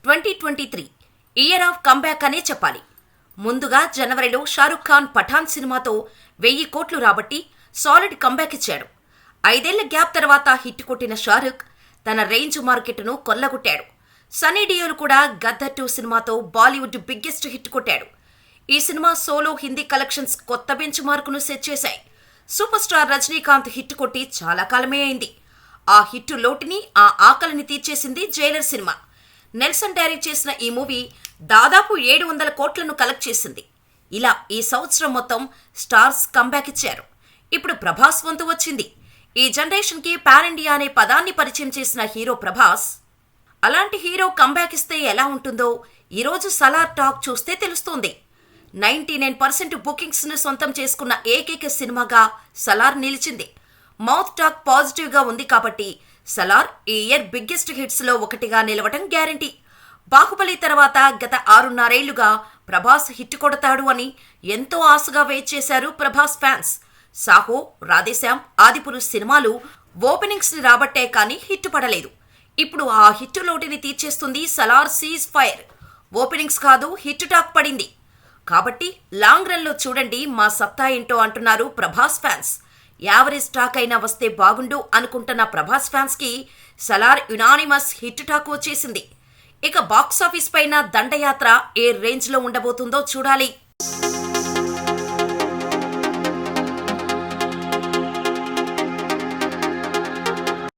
2023 year of comeback అనే చెప్పాలి. ముందుగా జనవరిలో షారుఖ్ ఖాన్ పఠాన్ సినిమాతో 1000 కోట్లు రాబట్టి సాలిడ్ కంబ్యాక్ ఇచ్చాడు. 5 ఏళ్ల గ్యాప్ తర్వాత హిట్ కొట్టిన షారుఖ్ తన రేంజ్ మార్కెట్ను కొల్లగొట్టాడు. సన్నీ డియోల్ కూడా గద్దర్ 2 సినిమాతో బాలీవుడ్ బిగ్గెస్ట్ హిట్ కొట్టాడు. ఈ సినిమా సోలో హిందీ కలెక్షన్స్ కొత్త బెంచ్ మార్కును సెట్ చేశాయి. సూపర్ స్టార్ రజనీకాంత్ హిట్ కొట్టి చాలా కాలమే అయింది. ఆ హిట్ లోటుని, ఆ ఆకలిని తీర్చేసింది జైలర్ సినిమా. నెల్సన్ డైరెక్ట్ చేసిన ఈ మూవీ దాదాపు 700 కోట్లను కలెక్ట్ చేసింది. ఇలా ఈ సంవత్సరం మొత్తం స్టార్స్ కంబ్యాక్ ఇచ్చారు. ఇప్పుడు ప్రభాస్ వంతు వచ్చింది. ఈ జనరేషన్కి పాన్ ఇండియా అనే పదాన్ని పరిచయం చేసిన హీరో ప్రభాస్. అలాంటి హీరో కంబ్యాక్ ఇస్తే ఎలా ఉంటుందో ఈరోజు సలార్ టాక్ చూస్తే తెలుస్తోంది. 99% బుకింగ్స్ను సొంతం చేసుకున్న ఏకైక సినిమాగా సలార్ నిలిచింది. మౌత్ టాక్ పాజిటివ్గా ఉంది కాబట్టి సలార్ ఈ ఇయర్ బిగ్గెస్ట్ హిట్స్లో ఒకటిగా నిలవటం గ్యారంటీ. బాహుబలి తర్వాత గత 6.5 ఏళ్లుగా ప్రభాస్ హిట్ కొడతాడు అని ఎంతో ఆశగా వెయిట్ చేశారు ప్రభాస్ ఫ్యాన్స్. సాహో, రాధేశ్యామ్, ఆదిపురుష్ సినిమాలు ఓపెనింగ్స్ని రాబట్టే కానీ హిట్ పడలేదు. ఇప్పుడు ఆ హిట్ లోటుని తీర్చేస్తుంది సలార్ సీజ్ ఫైర్. ఓపెనింగ్స్ కాదు, హిట్ టాక్ పడింది. కాబట్టి లాంగ్ రన్లో చూడండి మా సత్తా ఏంటో అంటున్నారు ప్రభాస్ ఫ్యాన్స్. యావరేజ్ టాక్ అయినా వస్తే బాగుండు అనుకుంటున్న ప్రభాస్ ఫ్యాన్స్కి సలార్ యునానిమస్ హిట్ టాక్ వచ్చేసింది. ఇక బాక్సాఫీస్ పైన దండయాత్ర ఏ రేంజ్లో ఉండబోతుందో చూడాలి.